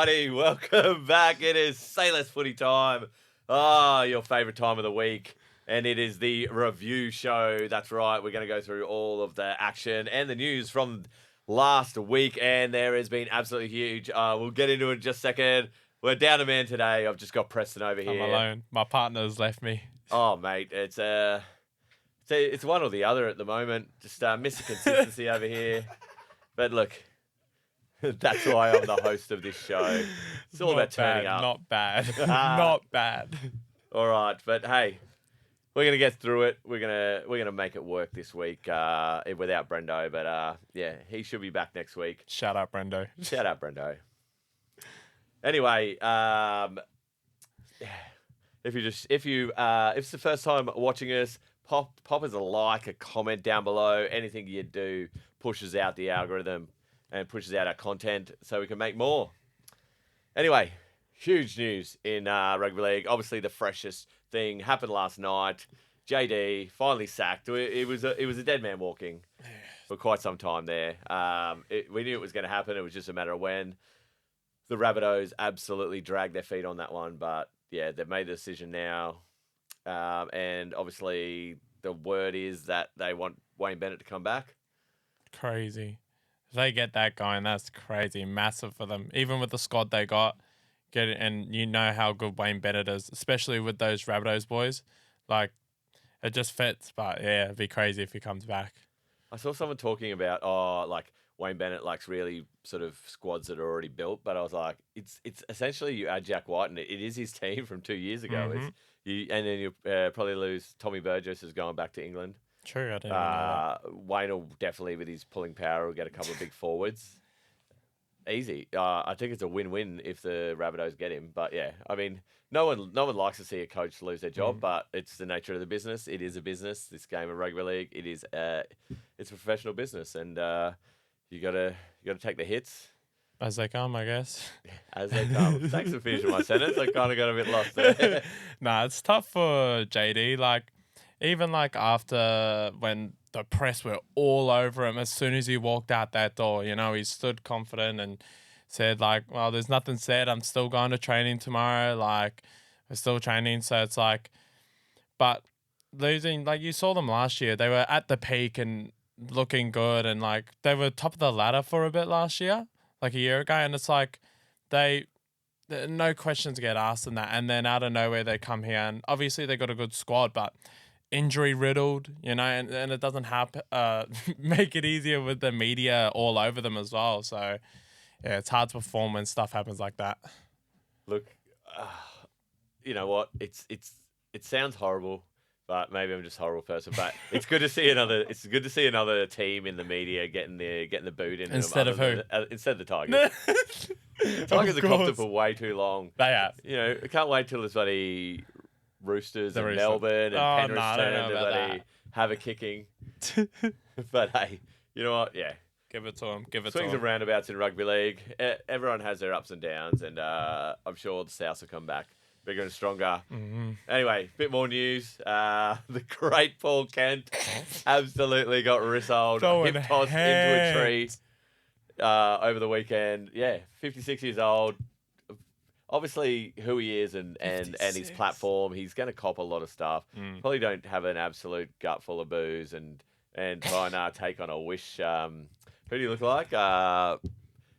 everybody. Welcome back. It is Say Less Footy time. Your favourite time of the week. And it is the review show. That's right. We're going to go through all of the action and the news from last week. And there has been absolutely huge. We'll get into it in just a second. We're down a man today. I've just got Preston over here. I'm alone. My partner's left me. Oh, mate. It's one or the other at the moment. Just missing consistency over here. But look, that's why I'm the host of this show. It's all about turning up. Not bad. Not bad. All right, but hey, we're gonna get through it. We're gonna make it work this week without Brendo. But yeah, he should be back next week. Shout out Brendo. Shout out Brendo. Anyway, if it's the first time watching us, pop us a like, a comment down below. Anything you do pushes out the algorithm and pushes out our content so we can make more. Anyway, huge news in rugby league. Obviously, the freshest thing happened last night. JD finally sacked. It was a dead man walking for quite some time there. We knew it was going to happen. It was just a matter of when. The Rabbitohs absolutely dragged their feet on that one, but yeah, they've made the decision now. And obviously, the word is that they want Wayne Bennett to come back. Crazy. If they get that going, that's crazy. Massive for them. Even with the squad they got, and you know how good Wayne Bennett is, especially with those Rabbitohs boys. Like, it just fits. But yeah, it'd be crazy if he comes back. I saw someone talking about, Wayne Bennett likes really sort of squads that are already built, but I was like, it's essentially you add Jack White, and it is his team from 2 years ago. Mm-hmm. And then you probably lose Tommy Burgess is going back to England. True, I didn't even know that. Wayne will definitely, with his pulling power, will get a couple of big forwards. Easy. I think it's a win-win if the Rabbitohs get him. But yeah, I mean, no one likes to see a coach lose their job, but it's the nature of the business. It is a business. This game of rugby league, it is it's a professional business, and you gotta take the hits as they come, I guess. As they come. Thanks for finishing my sentence. I kind of got a bit lost there. Nah, it's tough for JD. Like, even like after when the press were all over him, as soon as he walked out that door, he stood confident and said like, well, there's nothing said. I'm still going to training tomorrow. Like, we're still training. So it's like, but losing, like you saw them last year, they were at the peak and looking good, and like they were top of the ladder for a bit last year, like a year ago, and it's like no questions get asked in that, and then out of nowhere they come here, and obviously they got a good squad, but injury riddled, and it doesn't make it easier with the media all over them as well. So yeah, it's hard to perform when stuff happens like that. Look, you know what? It sounds horrible. But maybe I'm just a horrible person. But it's good to see another team in the media getting the boot in instead of who? Instead of the Tigers. Tigers have copped it for way too long. They have. I can't wait till there's bloody Roosters in Melbourne and Penrith turn to bloody have a kicking. But hey, you know what? Yeah. Give it to them. Swings and roundabouts in rugby league. Everyone has their ups and downs, and I'm sure the Souths will come back bigger and stronger. Mm-hmm. Anyway, bit more news. The great Paul Kent absolutely got rissoled, hip tossed into a tree over the weekend. Yeah, 56 years old. Obviously, who he is and his platform, he's going to cop a lot of stuff. Probably don't have an absolute gut full of booze and try and take on a wish. Who do you look like?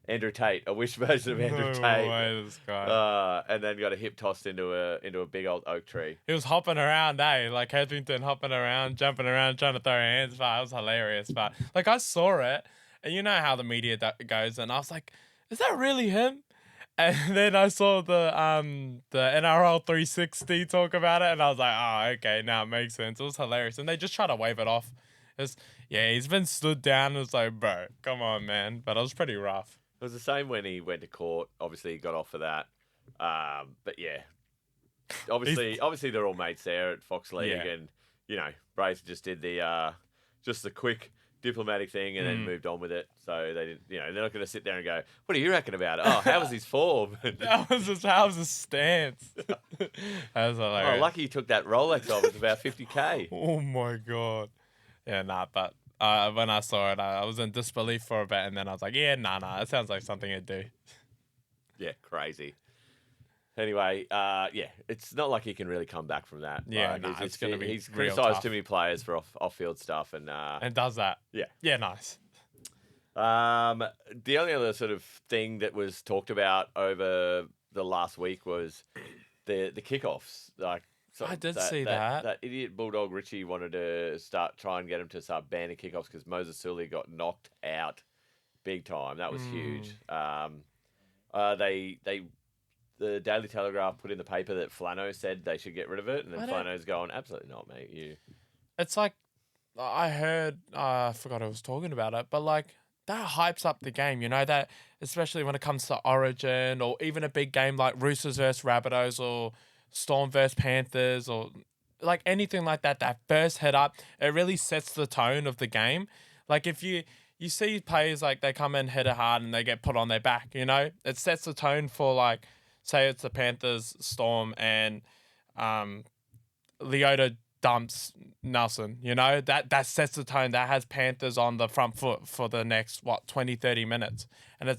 Andrew Tate, a wish version of Andrew Tate. Way, this guy. And then got a hip tossed into a big old oak tree. He was hopping around, like Hetherington hopping around, jumping around, trying to throw hands. But it was hilarious. But like I saw it, and you know how the media goes, and I was like, "Is that really him?" And then I saw the NRL 360 talk about it, and I was like, "Oh, okay, now it makes sense." It was hilarious, and they just try to wave it off. He's been stood down. It was like, bro, come on, man. But it was pretty rough. It was the same when he went to court. Obviously, he got off for that. But yeah, obviously they're all mates there at Fox League, and Brace just did the quick diplomatic thing and then moved on with it. So they didn't. They're not going to sit there and go, "What do you reckon about it? Oh, how was his form? How was his stance?" That was hilarious. Oh, lucky he took that Rolex off. It's about $50,000. Oh my god. Yeah, but. When I saw it, I was in disbelief for a bit, and then I was like, yeah, nah, it sounds like something he'd do. Yeah, crazy. Anyway, it's not like he can really come back from that. Yeah, Like, it's going to be he's real criticised tough. too many players for off-field stuff, and does that. yeah. Yeah, nice. The only other sort of thing that was talked about over the last week was the kickoffs. Like, I did see that. That idiot Bulldog Richie wanted to try and get him to start banning kickoffs because Moses Sully got knocked out big time. That was huge. The Daily Telegraph put in the paper that Flano said they should get rid of it, and then Flano's going, absolutely not, mate. It's like, I heard, I forgot I was talking about it, but like, that hypes up the game, that, especially when it comes to Origin, or even a big game like Roosters versus Rabbitohs, or Storm versus Panthers, or like anything like that, that first head up, it really sets the tone of the game. Like, if you see players, like, they come in, hit it hard, and they get put on their back, it sets the tone for, like, say it's the Panthers, Storm, and Leota dumps Nelson, that sets the tone. That has Panthers on the front foot for the next, 20, 30 minutes. And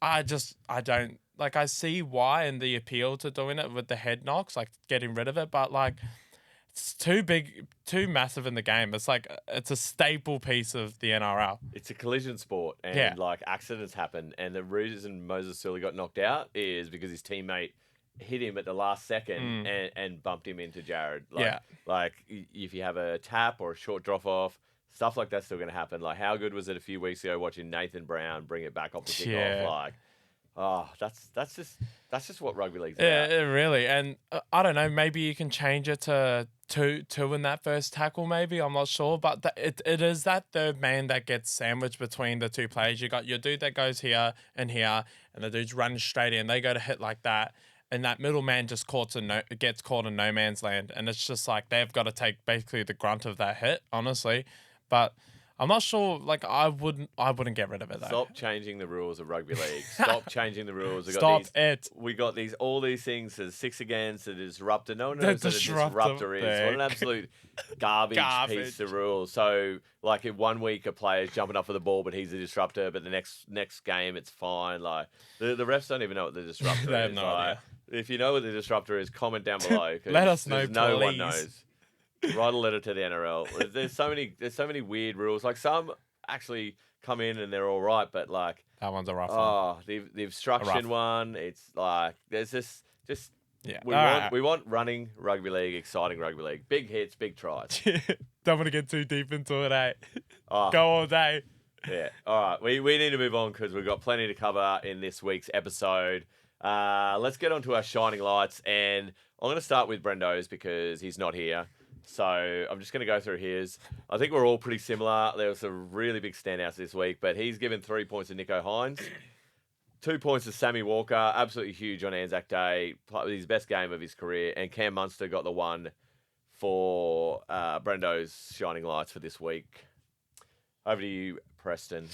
I don't, like, I see why and the appeal to doing it with the head knocks, like getting rid of it, but like, it's too big, too massive in the game. It's like, it's a staple piece of the NRL. It's a collision sport, and like, accidents happen. And the reason Moses Sully got knocked out is because his teammate hit him at the last second and bumped him into Jared. Like, if you have a tap or a short drop off, stuff like that's still going to happen. Like, how good was it a few weeks ago watching Nathan Brown bring it back off the kickoff? Like, oh, that's just what rugby league's about. Yeah, really. And I don't know, maybe you can change it to two in that first tackle, maybe. I'm not sure. But it is that third man that gets sandwiched between the two players. You got your dude that goes here, and the dude's running straight in. They go to hit like that. And that middleman just gets caught in no man's land. And it's just like, they've got to take basically the grunt of that hit, honestly. But I'm not sure, like, I wouldn't get rid of it, though. Stop changing the rules of rugby league. Stop changing the rules. We got all these things. There's 6 against the disruptor. No one knows what a disruptor is. What an absolute garbage piece of rules. So, like, in 1 week a player's jumping up for the ball, but he's a disruptor. But the next game, it's fine. Like, the refs don't even know what the disruptor is. They have no idea. If you know what the disruptor is, comment down below. Let us know, no please. one knows. Write a letter to the NRL. There's so many weird rules. Like, some actually come in and they're all right, but like, that one's a rough one. Oh, the obstruction one. It's like, there's just yeah. We want running rugby league, exciting rugby league, big hits, big tries. Don't want to get too deep into it, eh? Oh, go all day. Yeah. All right. We need to move on because we've got plenty to cover in this week's episode. Let's get on to our shining lights, and I'm going to start with Brendo's because he's not here. So I'm just going to go through his. I think we're all pretty similar. There were some really big standouts this week, but he's given 3 points to Nicho Hynes, 2 points to Sammy Walker, absolutely huge on Anzac Day, his best game of his career, and Cam Munster got the one for Brendo's shining lights for this week. Over to you, Preston.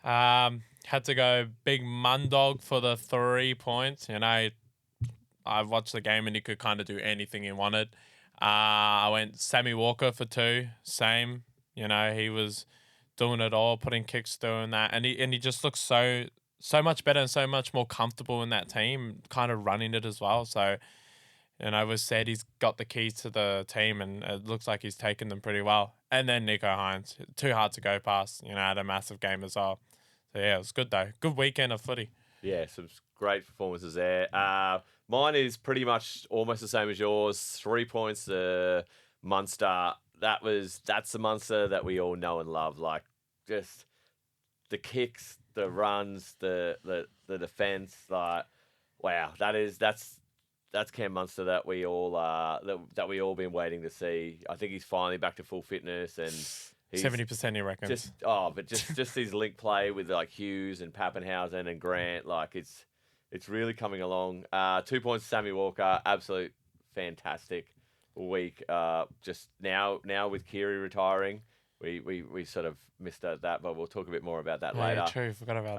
Had to go big Mundog for the 3 points. I watched the game and he could kind of do anything he wanted. I went Sammy Walker for 2. Same. He was doing it all, putting kicks, doing that. And he just looks so much better and so much more comfortable in that team, kind of running it as well. So, it was said he's got the keys to the team and it looks like he's taken them pretty well. And then Nicho Hynes, too hard to go past, had a massive game as well. So, yeah, it was good though. Good weekend of footy. Yeah, some great performances there. Mine is pretty much almost the same as yours. 3 points to Munster. That's the Munster that we all know and love. Like, just the kicks, the runs, the defense. Like, wow, that's Cam Munster that we all that we all been waiting to see. I think he's finally back to full fitness, and 70% he reckons. Just his link play with like Hughes and Pappenhausen and Grant, like it's really coming along. 2 points to Sammy Walker, absolute fantastic week. Just now with Keary retiring, we sort of missed that, but we'll talk a bit more about that later. Yeah, true. Forgot about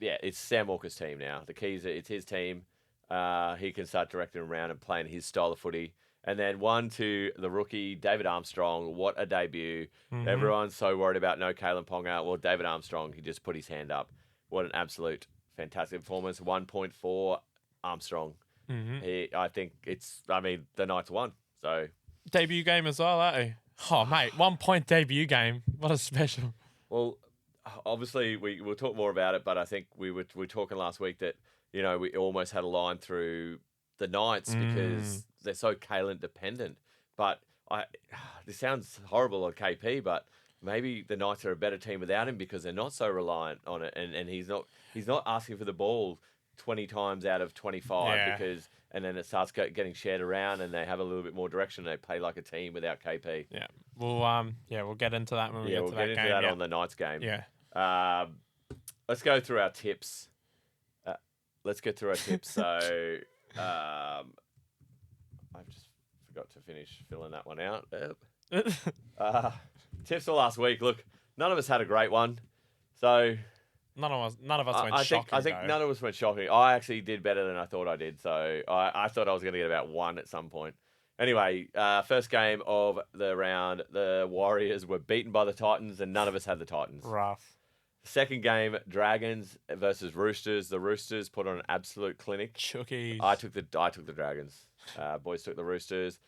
that. It's Sam Walker's team now. The keys, it's his team. He can start directing around and playing his style of footy. And then 1 to the rookie, David Armstrong. What a debut. Everyone's so worried about no Kalen Ponga. Well, David Armstrong, he just put his hand up. What an absolute fantastic performance. 1.4 Armstrong. I think the Knights won. So Debut game as well, aren't we? Oh, mate, 1 point debut game. What a special. Well, obviously we'll talk more about it, but I think we were talking last week that we almost had a line through the Knights because they're so Kalen dependent. But this sounds horrible on KP, but maybe the Knights are a better team without him because they're not so reliant on it, and he's not asking for the ball 20 times out of 25 and then it starts getting shared around and they have a little bit more direction. They play like a team without KP. Yeah, we'll get into that when we get to that game. We'll get into that on the Knights game. Yeah. Let's go through our tips. So I've just forgot to finish filling that one out. Tips for last week. Look, none of us had a great one. So none of us went shocking. I think none of us went shocking. I actually did better than I thought I did. So I thought I was going to get about 1 at some point. Anyway, first game of the round, the Warriors were beaten by the Titans, and none of us had the Titans. Rough. Second game, Dragons versus Roosters. The Roosters put on an absolute clinic. Chookies. I took the Dragons. Boys took the Roosters.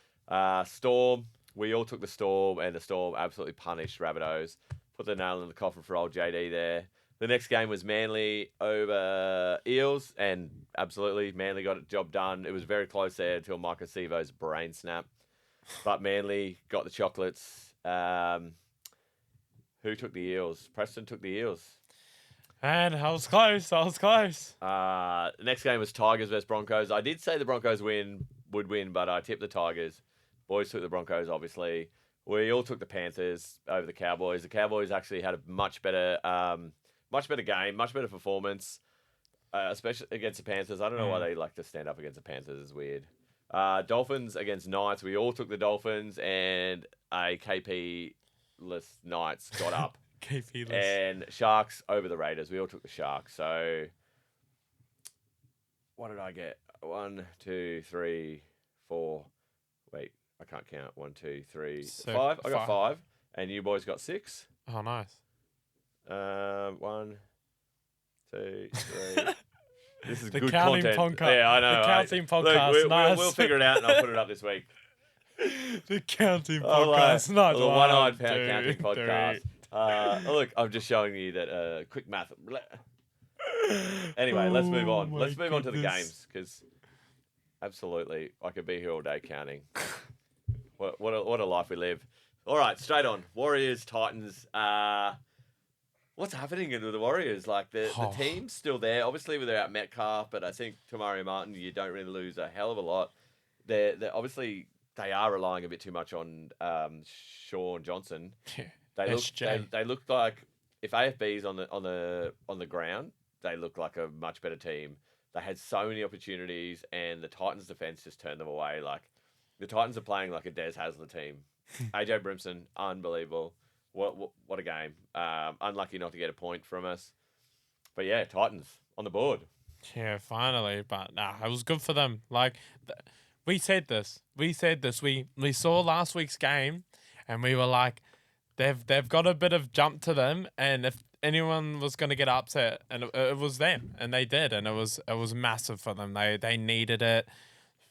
Storm. We all took the Storm, and the Storm absolutely punished Rabbitohs. Put the nail in the coffin for old JD there. The next game was Manly over Eels, and absolutely, Manly got the job done. It was very close there until Micah Sivo's brain snap. But Manly got the chocolates. Who took the Eels? Preston took the Eels. And I was close. The next game was Tigers versus Broncos. I did say the Broncos would win, but I tipped the Tigers. Boys took the Broncos, obviously. We all took the Panthers over the Cowboys. The Cowboys actually had a much better game, much better performance, especially against the Panthers. I don't know why they like to stand up against the Panthers. It's weird. Dolphins against Knights. We all took the Dolphins, and a KP-less Knights got up. KP-less. And Sharks over the Raiders. We all took the Sharks. So what did I get? 1, 2, 3, 4. Wait, I can't count. 1, 2, 3, 5. I got 5. And you boys got 6. Oh, nice. 1, 2, 3. This is the good counting content. Podcast. Yeah, I know. The counting podcast. Look, nice. we'll figure it out, and I'll put it up this week. The counting podcast. Nice. The one-eyed counting podcast. Look, I'm just showing you that quick math. Anyway, let's move on. Let's move on to the games because absolutely, I could be here all day counting. What a life we live. All right, straight on. Warriors, Titans. What's happening with the Warriors? Like the team's still there, obviously without Metcalf, but I think Tamari Martin, you don't really lose a hell of a lot. They're obviously they are relying a bit too much on Sean Johnson. Yeah. They look like if AFB's on the ground, they look like a much better team. They had so many opportunities, and the Titans' defense just turned them away. Like the Titans are playing like a Des Hasler team. AJ Brimson, unbelievable. What a game. Unlucky not to get a point from us. But yeah, Titans on the board. Yeah, finally. But it was good for them. Like we said this. We saw last week's game, and we were like, they've got a bit of jump to them, and if anyone was going to get upset, and it was them, and they did, and it was massive for them. They needed it.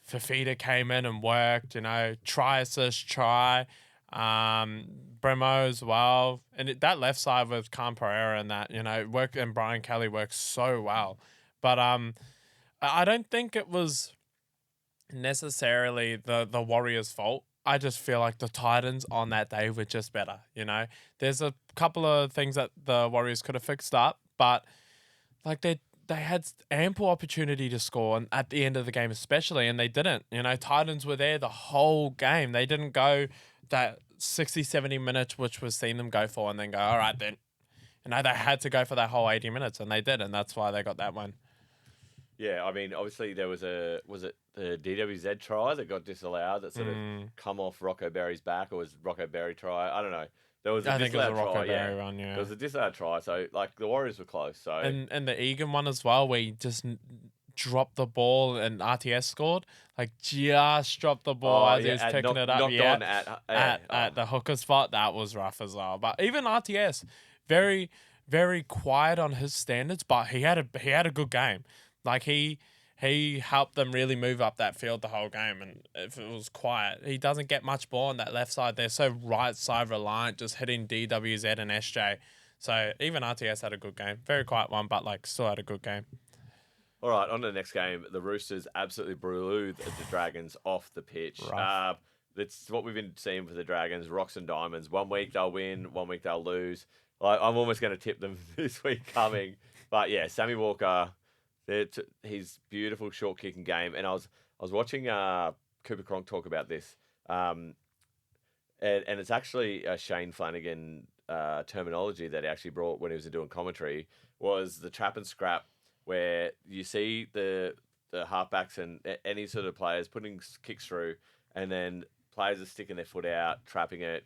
Fafita came in and worked. Try assist, try. Bremo as well, and that left side with Khan Pereira and that work, and Brian Kelly works so well. But I don't think it was necessarily the Warriors' fault. I just feel like the Titans on that day were just better. There's a couple of things that the Warriors could have fixed up, but like they had ample opportunity to score and at the end of the game especially, and they didn't. Titans were there the whole game. They didn't go that 60, 70 minutes, which was seen them go for, and then go, all right, then. They had to go for that whole 80 minutes, and they did, and that's why they got that one. Yeah, I mean, obviously there was the DWZ try that got disallowed that sort of come off Rocco Berry's back, or was Rocco Berry try? I don't know. There was a disallowed try, run, yeah. There was a disallowed try, so like the Warriors were close. So and the Egan one as well, where he just dropped the ball and RTS scored. Like just dropped the ball as he was picking it up. Knocked on at the hooker spot. That was rough as well. But even RTS, very, very quiet on his standards, but he had a good game. Like he helped them really move up that field the whole game, and if it was quiet, he doesn't get much ball on that left side. They're so right side reliant, just hitting DWZ and SJ. So even RTS had a good game, very quiet one, but like still had a good game. All right, on to the next game. The Roosters absolutely blew the Dragons off the pitch. Rough. That's what we've been seeing for the Dragons, rocks and diamonds. 1 week they'll win, 1 week they'll lose. Like, I'm almost going to tip them this week coming. But yeah, Sammy Walker, his beautiful short kicking game. And I was watching Cooper Cronk talk about this. And it's actually Shane Flanagan terminology that he actually brought when he was doing commentary, was the trap and scrap, where you see the halfbacks and any sort of players putting kicks through, and then players are sticking their foot out, trapping it,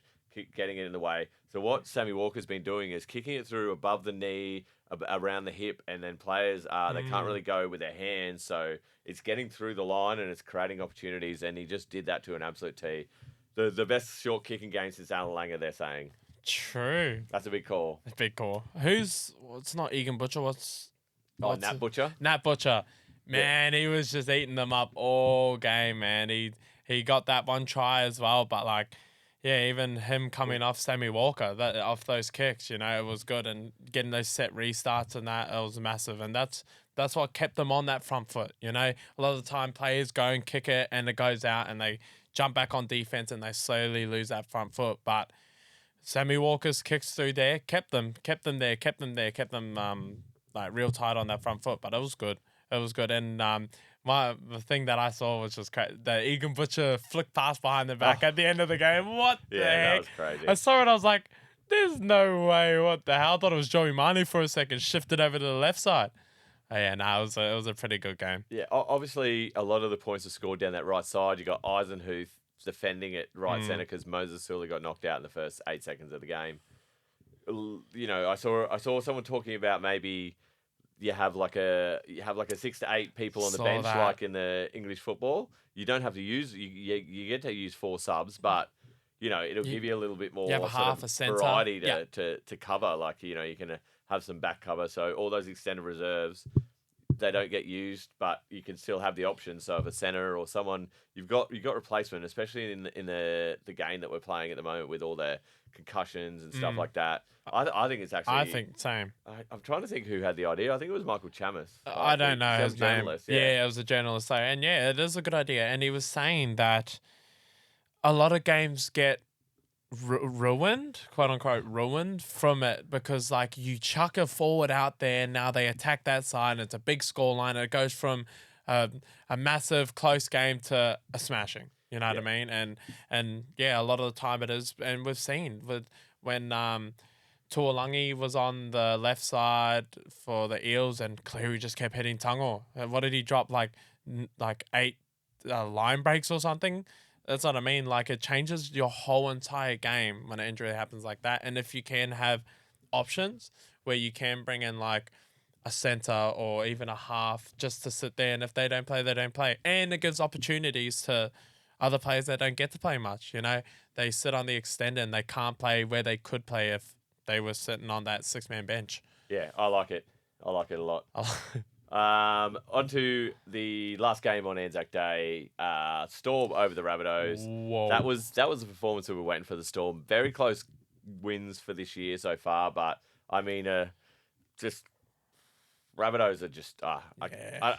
getting it in the way. So what Sammy Walker's been doing is kicking it through above the knee, around the hip, and then players they can't really go with their hands, so it's getting through the line and it's creating opportunities. And he just did that to an absolute T. The best short kicking game since Alan Langer, they're saying. True. That's a big call. A big call. It's not Egan Butcher. What's Nat Butcher? Nat Butcher. Man, He was just eating them up all game, man. He got that one try as well, but like, yeah, even him coming off Sammy Walker, off those kicks, it was good, and getting those set restarts and that, it was massive, and that's what kept them on that front foot. A lot of the time players go and kick it and it goes out and they jump back on defense and they slowly lose that front foot, but Sammy Walker's kicks through there kept them like real tight on that front foot, but it was good. And the thing that I saw was just the Egan Butcher flick pass behind the back at the end of the game. What the heck? That was crazy. I saw it, I was like, there's no way. What the hell? I thought it was Joey Manu for a second, shifted over to the left side. It was a pretty good game. Yeah, obviously a lot of the points are scored down that right side. You got Eisenhuth defending at right centre because Moses Sully got knocked out in the first 8 seconds of the game. I saw someone talking about maybe you have like a 6 to 8 people on the bench like in the English football. You don't have to use you get to use 4 subs, but it'll give you a little bit more you have half a centre variety to cover. Like you can have some back cover, so all those extended reserves, they don't get used, but you can still have the option. So if a centre or someone, you've got replacement, especially in the game that we're playing at the moment with all the concussions and stuff like that. I think it's actually. I think same. I'm trying to think who had the idea. I think it was Michael Chamis. I don't know his name. Yeah, it was a journalist. So, and yeah, it is a good idea. And he was saying that a lot of games get ruined, quote unquote, ruined from it because like you chuck a forward out there, now they attack that side, and it's a big score line, and it goes from a massive close game to a smashing. You know what I mean? And yeah, a lot of the time it is, and we've seen when Tuolangi was on the left side for the Eels, and Cleary just kept hitting Tungo. What did he drop? Like 8 line breaks or something? That's what I mean. Like, it changes your whole entire game when an injury happens like that. And if you can have options where you can bring in like a center or even a half just to sit there, and if they don't play, they don't play. And it gives opportunities to other players that don't get to play much. They sit on the extender and they can't play where they could play if they were sitting on that 6-man bench. Yeah, I like it. I like it a lot. On to the last game on Anzac Day. Storm over the Rabbitohs. Whoa. That was the performance we were waiting for the Storm. Very close wins for this year so far, but I mean, just Rabbitohs are just I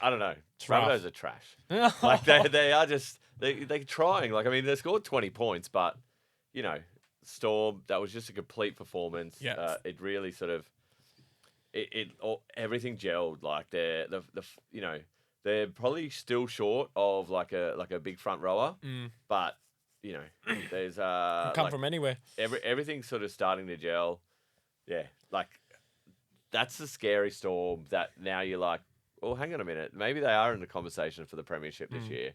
don't know. Rabbitohs are trash. Like they are just they're trying. Like, I mean, they scored 20 points, but Storm, that was just a complete performance. Yeah. It really sort of everything gelled. Like they're probably still short of like a big front rower, but there's come from anywhere. Everything's sort of starting to gel. Yeah, like that's the scary Storm that now you're like, well, hang on a minute, maybe they are in the conversation for the premiership this year.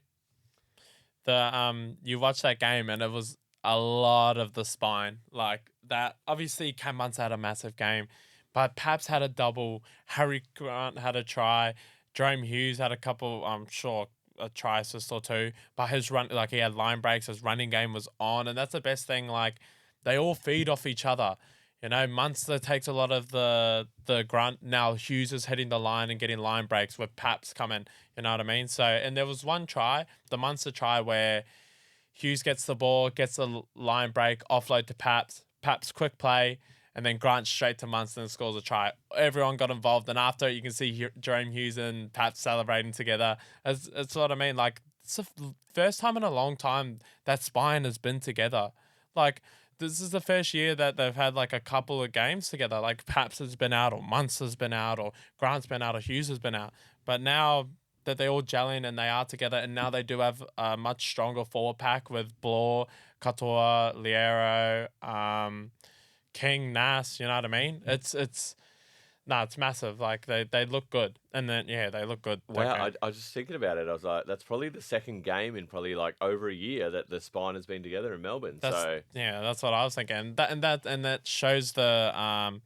You watched that game and it was a lot of the spine like that. Obviously, Cam Munce had a massive game. But Paps had a double. Harry Grant had a try. Jerome Hughes had a couple, I'm sure, a try assist or two. But his run, like he had line breaks, his running game was on. And that's the best thing. Like, they all feed off each other. You know, Munster takes a lot of the grunt. Now Hughes is hitting the line and getting line breaks with Paps coming. You know what I mean? So, and there was one try, the Munster try, where Hughes gets the ball, gets the line break, offload to Paps. Paps quick play, and then Grant straight to Munster and scores a try. Everyone got involved, and after you can see Jerome Hughes and Paps celebrating together. That's what I mean. Like, it's the first time in a long time that spine has been together. Like, this is the first year that they've had like a couple of games together. Like Paps has been out, or Munster's been out, or Grant's been out, or Hughes has been out. But now that they're all gelling and they are together, and now they do have a much stronger forward pack with Blore, Katoa, Liero, King, Nas. You know what I mean? It's massive. Like they look good, and then they look good. Wow, I was just thinking about it. I was like, that's probably the second game in probably like over a year that the spine has been together in Melbourne. That's what I was thinking. That shows the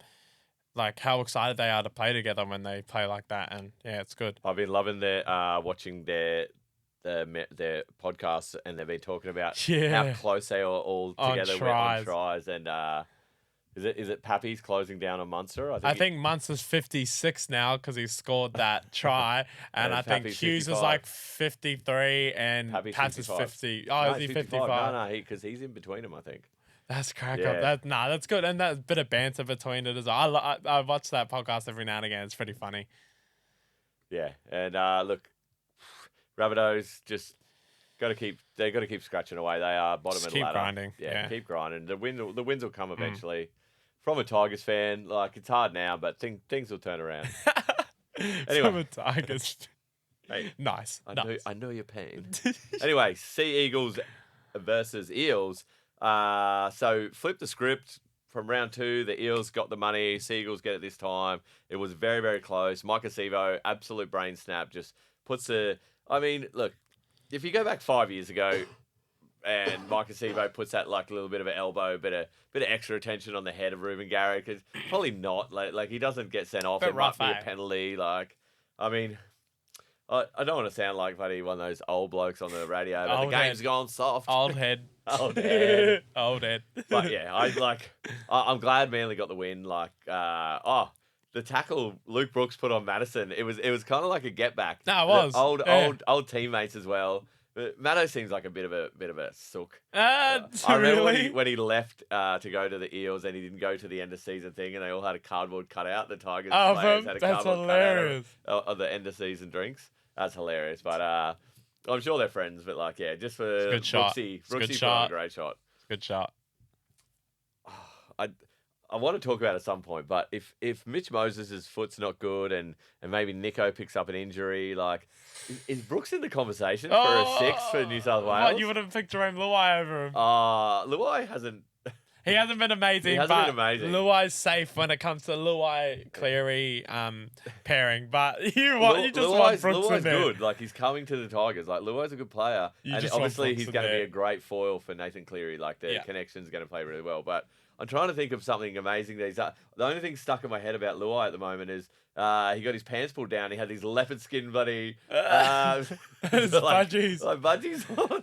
like how excited they are to play together when they play like that, and it's good. I've been loving their watching their podcasts, and they've been talking about how close they are all together on tries, and is it Pappy's closing down on Munster? I think Munster's 56 now because he scored that try, and I think Hughes 55. Is like 53, and Paps is 50. Oh, is he 55? No, because he's in between them, I think. That's crack up. That's good, and that bit of banter between it as well. I watch that podcast every now and again. It's pretty funny. Yeah, and look, Rabbitohs just got to keep scratching away. They are bottom of the ladder. Keep grinding. Yeah, keep grinding. The wins will come eventually. From a Tigers fan, like it's hard now, but things will turn around. Anyway, from a Tigers. Hey, nice. I know your pain. Anyway, Sea Eagles versus Eels. So flip the script from round 2. The Eels got the money. Sea Eagles get it this time. It was very, very close. Mike Acevo, absolute brain snap, just puts I mean, look, if you go back 5 years ago, and Mike Acevo puts that like a little bit of an elbow, bit of extra attention on the head of Ruben Garrick, because probably not. Like he doesn't get sent off. It might be a penalty. Like, I mean, I don't want to sound like one of those old blokes on the radio, but the game's gone soft. Old head. Old head. Old head. But yeah, I'm glad Manly got the win. Like, the tackle Luke Brooks put on Madison, it was kind of like a get back. No, it was old teammates as well. But Maddo seems like a bit of a sook. I remember when he left to go to the Eels, and he didn't go to the end of season thing, and they all had a cardboard cutout. The Tigers players had a cardboard hilarious. Cutout of the end of season drinks. That's hilarious. But I'm sure they're friends. But like, yeah, just for Brooksy put on a great shot. Good shot. I want to talk about it at some point, but if Mitch Moses' foot's not good and maybe Nico picks up an injury, like, is Brooks in the conversation for a 6 for New South Wales? What, you would have picked Jerome Luai over him? Luai hasn't... He hasn't been amazing. He hasn't been amazing. Luai's safe when it comes to Luai Cleary pairing, but you just want Brooks in there. Good. Like, he's coming to the Tigers. Like, Luai's a good player, and obviously he's going to be a great foil for Nathan Cleary. Like, the connection's going to play really well, but I'm trying to think of something amazing. The only thing stuck in my head about Luai at the moment is he got his pants pulled down. He had these leopard skin buddies. Budgies. Like budgies on.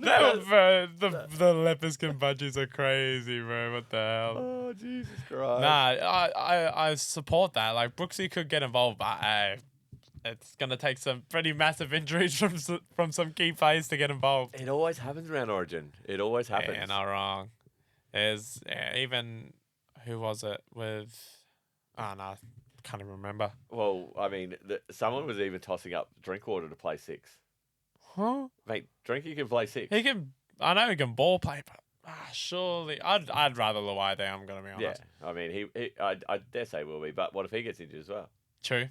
The leopard skin budgies are crazy, bro. What the hell? Oh, Jesus Christ. Nah, I support that. Like, Brooksy could get involved, but it's going to take some pretty massive injuries from some key players to get involved. It always happens around Origin. It always happens. Yeah, not wrong. There's even, who was it with? Oh, no, can't even remember. Well, I mean, someone was even tossing up Drinkwater to play 6. Huh? Mate, Drinky can play 6. He can. I know he can ball play, but surely I'd rather Luai there. I'm gonna be honest. Yeah, I mean, I dare say will be, but what if he gets injured as well? True.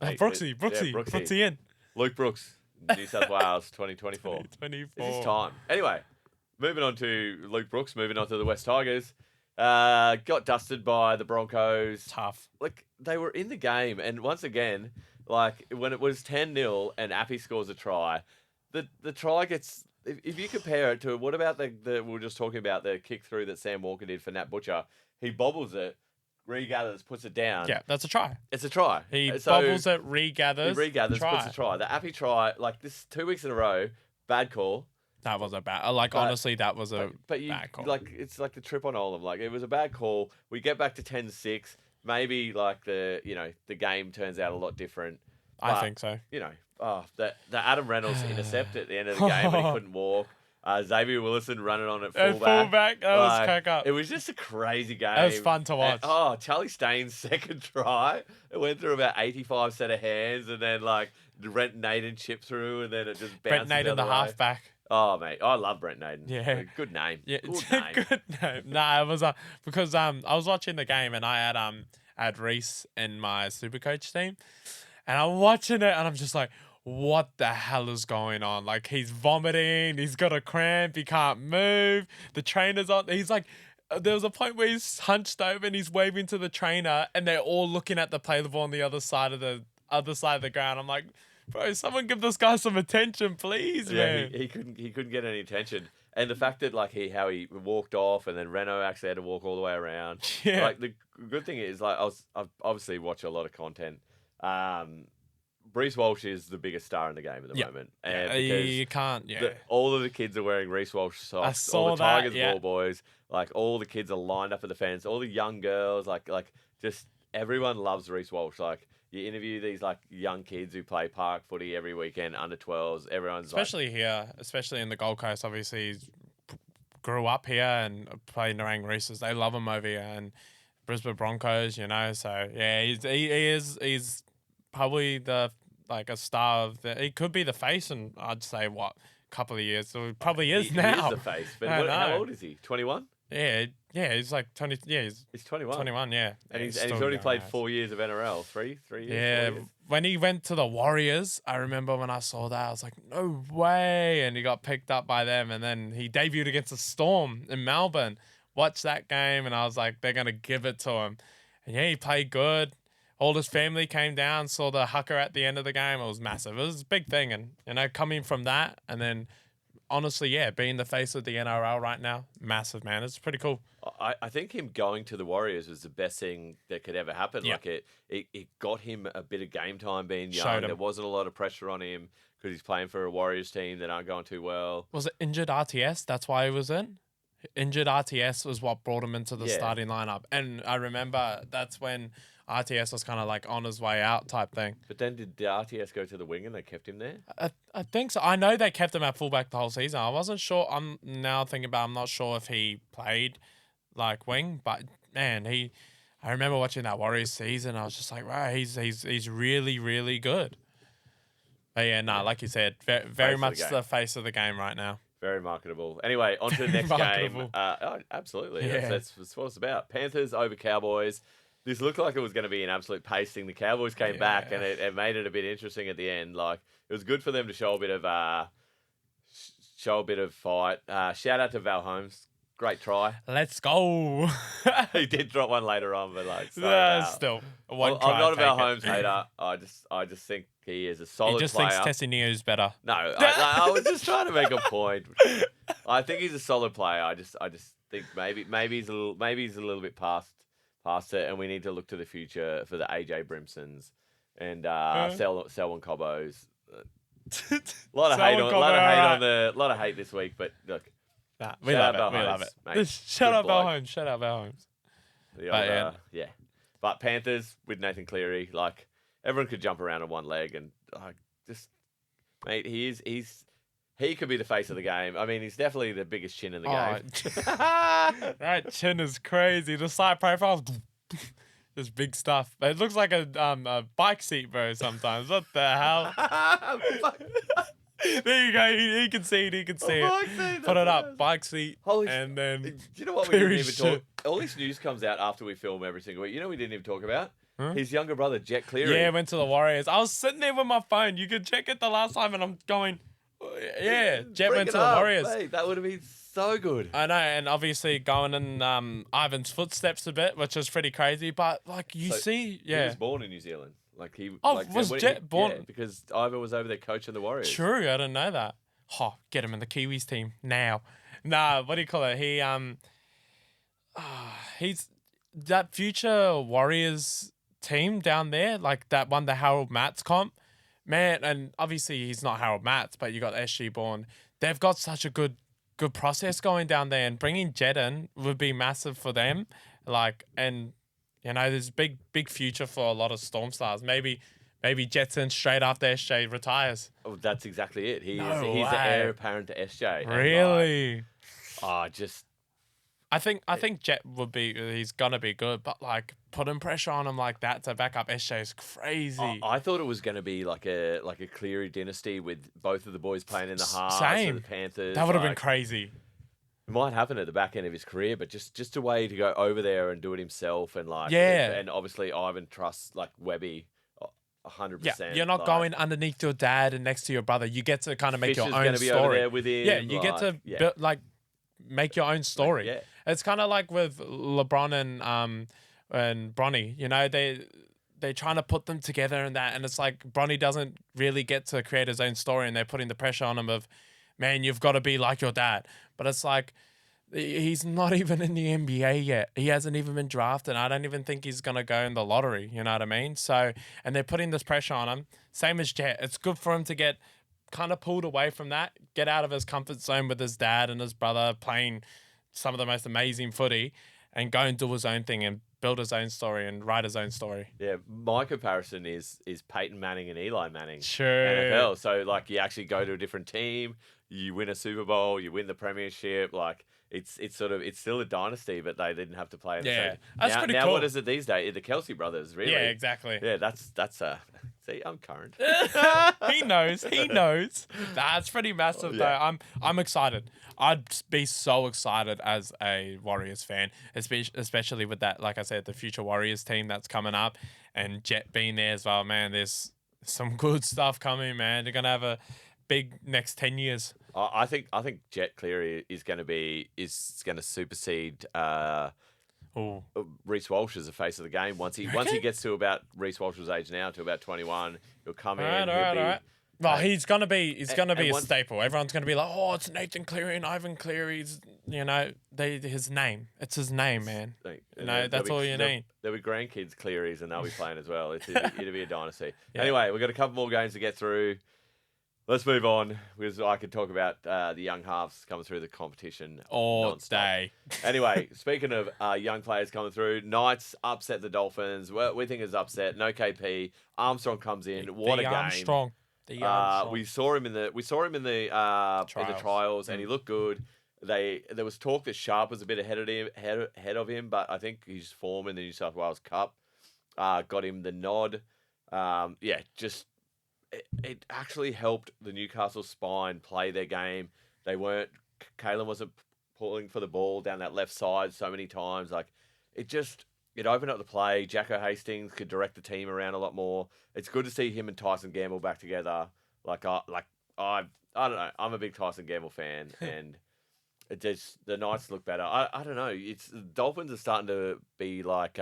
Mate, Brooksy in. Luke Brooks, New South Wales, 2024. 2024. This is time. Anyway. Moving on to Luke Brooks, moving on to the West Tigers. Got dusted by the Broncos. Tough. Like, they were in the game, and once again, like, when it was 10-0 and Appy scores a try, the try gets... If you compare it to... What about we were just talking about the kick through that Sam Walker did for Nat Butcher? He bobbles it, regathers, puts it down. Yeah, that's a try. It's a try. He bobbles it, regathers, puts a try. The Appy try, like, this 2 weeks in a row, bad call. That was a bad. Like honestly, that was a bad call. Like it's like the trip on Olam. Like it was a bad call. We get back to 10-6. Maybe like the game turns out a lot different. I think so. The Adam Reynolds intercept at the end of the game when he couldn't walk. Xavier Willison running on at fullback. That was crack up. It was just a crazy game. It was fun to watch. And, Charlie Staines' second try. It went through about 85 set of hands, and then like Brent Naden chipped through, and then it just bounced. Brent Naden, the halfback. Oh mate, I love Brent Naden. Yeah, good name. Yeah, good name. Good name. Nah, it was because I was watching the game and I had Reese in my Supercoach team, and I'm watching it and I'm just like, what the hell is going on? Like he's vomiting, he's got a cramp, he can't move. The trainer's on. He's like, there was a point where he's hunched over and he's waving to the trainer, and they're all looking at the play the ball on the other side of the ground. I'm like, bro, someone give this guy some attention, please, man. He couldn't get any attention, and the fact that like how he walked off, and then Renault actually had to walk all the way around. Yeah. Like the good thing is like I've obviously watched a lot of content. Reece Walsh is the biggest star in the game at the moment, and you can't. Yeah, all of the kids are wearing Reece Walsh socks. I saw all the Tigers that, ball boys, like all the kids are lined up at the fence. All the young girls, like just everyone loves Reece Walsh. Like you interview these like young kids who play park footy every weekend, under 12s. Everyone's especially here, especially in the Gold Coast. Obviously, grew up here and played Narang Roosters. They love him over here, and Brisbane Broncos. So yeah, he's probably a star of he could be the face, and I'd say couple of years. So he probably is now. He is the face. But how old is he? 21? Yeah, he's like 20. Yeah, he's 21. 21, yeah. And he's already played 4 years of NRL. Three years. Yeah, 4 years. When he went to the Warriors, I remember when I saw that, I was like, no way. And he got picked up by them, and then he debuted against the Storm in Melbourne. Watched that game, and I was like, they're gonna give it to him. And yeah, he played good. All his family came down, saw the hooker at the end of the game. It was massive. It was a big thing. And coming from that, and then honestly, yeah, being the face of the NRL right now, massive, man. It's pretty cool. I think him going to the Warriors was the best thing that could ever happen. Yep. Like it got him a bit of game time being young. There wasn't a lot of pressure on him because he's playing for a Warriors team that aren't going too well. Was it injured RTS? That's why he was in? Injured RTS was what brought him into the starting lineup. And I remember that's when RTS was kind of like on his way out type thing. But then did the RTS go to the wing and they kept him there? I think so. I know they kept him at fullback the whole season. I wasn't sure. I'm now thinking about I'm not sure if he played like wing, but man, I remember watching that Warriors season. I was just like, wow, he's really, really good. But yeah, like you said, very much the face of the game right now. Very marketable. Anyway, on to the next game. Absolutely. Yeah. That's what it's about. Panthers over Cowboys. This looked like it was going to be an absolute pasting. The Cowboys came back, and it made it a bit interesting at the end. Like it was good for them to show a bit of fight. Shout out to Val Holmes. Great try. Let's go. He did drop one later on, but still I'm not a Val Holmes hater. I just think he is a solid player. He just thinks Tessiniu's better. No, I was just trying to make a point. I think he's a solid player. I just think maybe he's a little bit past it, and we need to look to the future for the AJ Brimsons and Selwyn Cobbos. A lot of hate this week, but look. Nah, we love it. Mate. Shout out Val Holmes. But Panthers with Nathan Cleary, like everyone could jump around on one leg, and mate, he could be the face of the game. I mean, he's definitely the biggest chin in the game. That chin is crazy. The side profile, just big stuff. It looks like a bike seat, bro. Sometimes, what the hell? There you go. He can see it. Put it up. Bike seat. And then. Do you know what we didn't even talk? All this news comes out after we film every single week. You know we didn't even talk about? His younger brother, Jet Cleary. Yeah, went to the Warriors. I was sitting there with my phone. You could check it the last time, and I'm going, yeah, Jet went to the Warriors. Mate, that would have been so good. I know, and obviously going in Ivan's footsteps a bit, which is pretty crazy. But like you see, he was born in New Zealand. Like he was Jet born? Yeah, because Ivan was over there coaching the Warriors. True, I didn't know that. Get him in the Kiwis team now. Nah, what do you call it? He's that future Warriors team down there, like that won the Harold Matts comp, man. And obviously he's not Harold Matts, but you got SG Bourne. they've got such a good process going down there, and bringing Jet in would be massive for them. Like, and there's big future for a lot of Storm stars. Maybe Jet's in straight after SJ retires. Oh, that's exactly it. He's No the heir way. apparent to SJ. Really? Just I think Jet would be. He's gonna be good, but like putting pressure on him like that to back up SJ is crazy. I thought it was going to be like a Cleary dynasty with both of the boys playing in the halves Same. of the Panthers. That would have been crazy. It might happen at the back end of his career, but just a way to go over there and do it himself, and and obviously Ivan trusts like Webby 100%. Yeah, you're not going underneath your dad and next to your brother. You get to kind of make your own gonna be story. over there with him. Yeah, you get to build, make your own story. Yeah. It's kind of like with LeBron and Bronny. They're trying to put them together and that, and it's like Bronny doesn't really get to create his own story, and they're putting the pressure on him of, man, you've got to be like your dad. But it's like he's not even in the NBA yet. He hasn't even been drafted. I don't even think he's gonna go in the lottery. You know what I mean? So, and they're putting this pressure on him. Same as Jet. It's good for him to get kind of pulled away from that, get out of his comfort zone with his dad and his brother playing some of the most amazing footy, and go and do his own thing and build his own story and write his own story. Yeah, my comparison is Peyton Manning and Eli Manning. Sure. NFL. So like you actually go to a different team, you win a Super Bowl, you win the premiership, like it's still a dynasty, but they didn't have to play in the same. That's pretty now cool. What is it these days? The Kelsey brothers, really? Yeah, exactly. Yeah, that's see, I'm current. He knows. That's pretty massive though. I'm excited. I'd be so excited as a Warriors fan, especially with that, like I said, the future Warriors team that's coming up, and Jet being there as well. Man, there's some good stuff coming, man. They're gonna have a big next 10 years. I think Jet Cleary is going to supersede Reece Walsh as the face of the game once he gets to about Reece Walsh's age now, to about 21. He'll come in. All right. Well, he's gonna be a once, staple. Everyone's gonna be like, oh, it's Nathan Cleary and Ivan Cleary's. His name. It's his name, man. That's all you need. There'll be grandkids Clearys, and they'll be playing as well. It'll be a dynasty. Yeah. Anyway, we've got a couple more games to get through. Let's move on, because I could talk about the young halves coming through the competition all non-stop. Day. Anyway, speaking of young players coming through, Knights upset the Dolphins. We think it's upset. No KP. Armstrong comes in. What a game! Armstrong. We saw him in the trials, and he looked good. There was talk that Sharp was a bit ahead of him, but I think his form in the New South Wales Cup got him the nod. It actually helped the Newcastle spine play their game. Kalen wasn't pulling for the ball down that left side so many times. Like, it opened up the play. Jacko Hastings could direct the team around a lot more. It's good to see him and Tyson Gamble back together. I don't know. I'm a big Tyson Gamble fan, and the Knights look better. I don't know. The Dolphins are starting to be like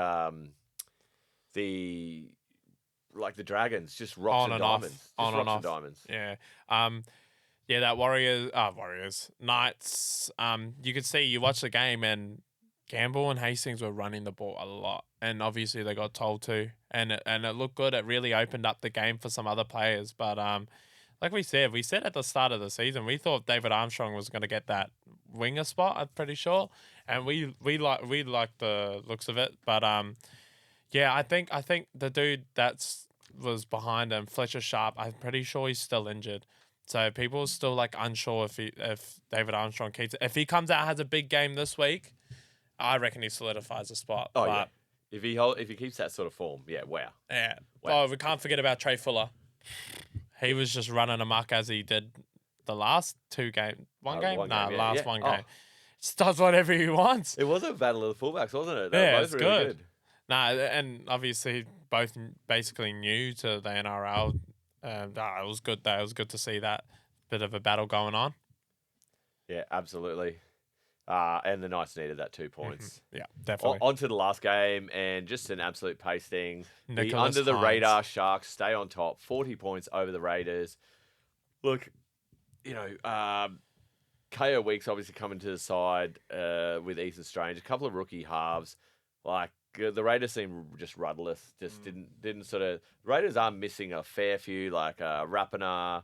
the Dragons, just rocks and diamonds. And diamonds. Yeah. That Warriors, Knights. You could see, you watch the game, and Gamble and Hastings were running the ball a lot, and obviously they got told to, and it looked good. It really opened up the game for some other players. But like we said at the start of the season, we thought David Armstrong was going to get that winger spot. I'm pretty sure, and we like the looks of it. But I think the dude was behind him, Fletcher Sharp, I'm pretty sure he's still injured. So people are still unsure if David Armstrong keeps it. If he comes out, has a big game this week, I reckon he solidifies a spot. Oh, yeah. If he keeps that sort of form, wow. Yeah. Wow. Oh, we can't forget about Trey Fuller. He was just running amok as he did the last two games. One game. One game. Just does whatever he wants. It was a battle of the fullbacks, wasn't it? They were both really good. And obviously both basically new to the NRL. It was good though. It was good to see that bit of a battle going on. Yeah, absolutely. And the Knights needed that 2 points. Yeah, definitely. On to the last game, and just an absolute pasting. The under-the-radar Sharks stay on top, 40 points over the Raiders. Look, KO Weeks obviously coming to the side with Ethan Strange. A couple of rookie halves. The Raiders seem just rudderless. Just didn't sort of... The Raiders are missing a fair few, like Rapana,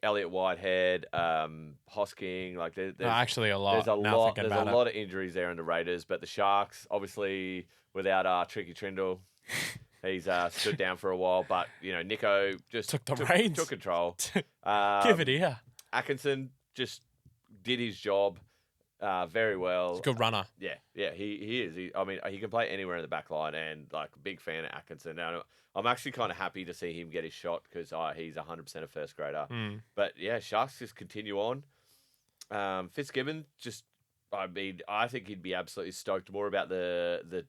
Elliot Whitehead, Hosking. Like there's actually a lot. There's a now lot. thinking There's a about it. lot of injuries there in the Raiders, but the Sharks obviously without Tricky Trindle, he's stood down for a while. But Nico just Took the reins. took control. Give it here. Atkinson just did his job very well. He's a good runner. Yeah, he is. He can play anywhere in the back line, and like big fan of Atkinson. Now, I'm actually kind of happy to see him get his shot because he's 100% a first grader. But yeah, Sharks just continue on. Fitzgibbon I think he'd be absolutely stoked more about the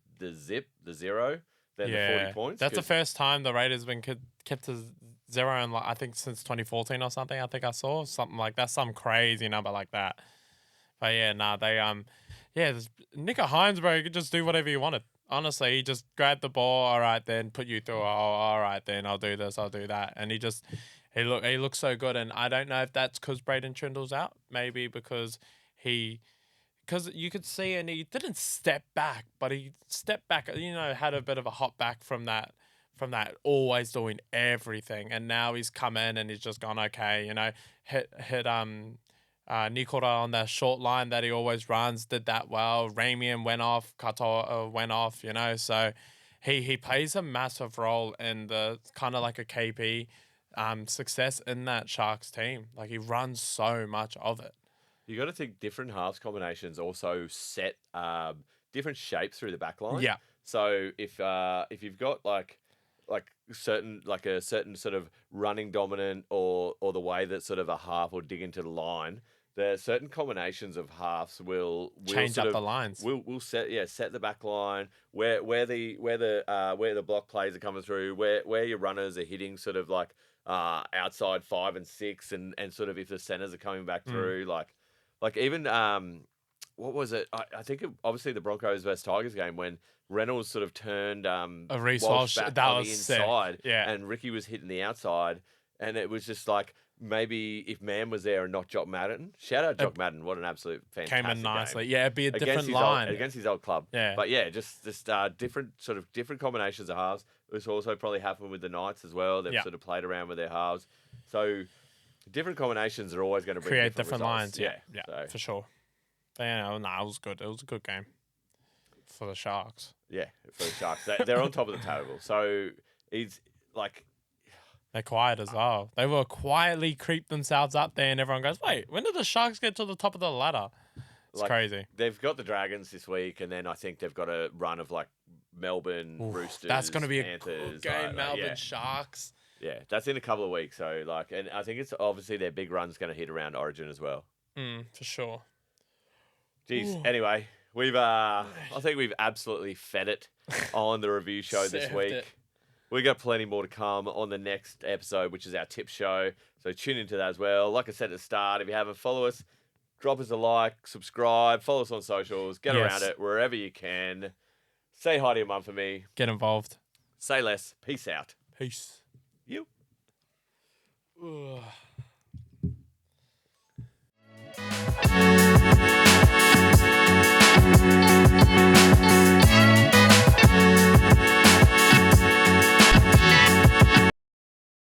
zero than the 40 points. That's the first time the Raiders have been kept to zero, and I think since 2014 or something. I think I saw something like that, some crazy number like that. But Nico Hines, bro, he could just do whatever he wanted. Honestly, he just grabbed the ball. All right, then put you through. Oh, all right, then I'll do this. I'll do that. And he looks so good. And I don't know if that's because Braden Trindle's out. Maybe because you could see, and he didn't step back, but he stepped back. Had a bit of a hop back from that, always doing everything. And now he's come in and he's just gone okay. Hit Nikora on that short line that he always runs, did that well. Ramian went off, Kato went off, so he plays a massive role in the kind of like a KP success in that Sharks team. Like he runs so much of it. You got to think different halves combinations also set different shapes through the back line. Yeah. So if you've got like a certain sort of running dominant or the way that sort of a half will dig into the line, there are certain combinations of halves will change up the lines. We'll set the back line where the block plays are coming through, where your runners are hitting sort of like outside 5 and 6 and sort of if the centers are coming back through like even what was it? I think obviously the Broncos versus Tigers game when Reynolds sort of turned a Reece Walsh back that on was the inside, sick. Yeah, and Ricky was hitting the outside, and it was just like maybe if Mann was there and not Jock Madden. Shout out Jock Madden, what an absolute fantastic came in nicely. game. Yeah, it'd be a different line against his old club. Yeah, but yeah, just different combinations of halves. This also probably happened with the Knights as well. They've sort of played around with their halves, so different combinations are always going to create different lines. Yeah, so. For sure. But it was good. It was a good game for the Sharks. Yeah, for the Sharks. They're on top of the table. So he's like... They're quiet as well. They will quietly creep themselves up there and everyone goes, wait, when did the Sharks get to the top of the ladder? It's crazy. They've got the Dragons this week and then I think they've got a run of like Melbourne, Roosters, that's going to be Panthers, a good game, Melbourne Sharks. Yeah, that's in a couple of weeks. So and I think it's obviously their big run's going to hit around Origin as well. For sure. Jeez. Anyway, I think we've absolutely fed it on the review show this week. We got plenty more to come on the next episode, which is our tip show. So tune into that as well. Like I said at the start, if you haven't, follow us, drop us a like, subscribe, follow us on socials, get around it wherever you can. Say hi to your mum for me. Get involved. Say less. Peace out. Peace. You.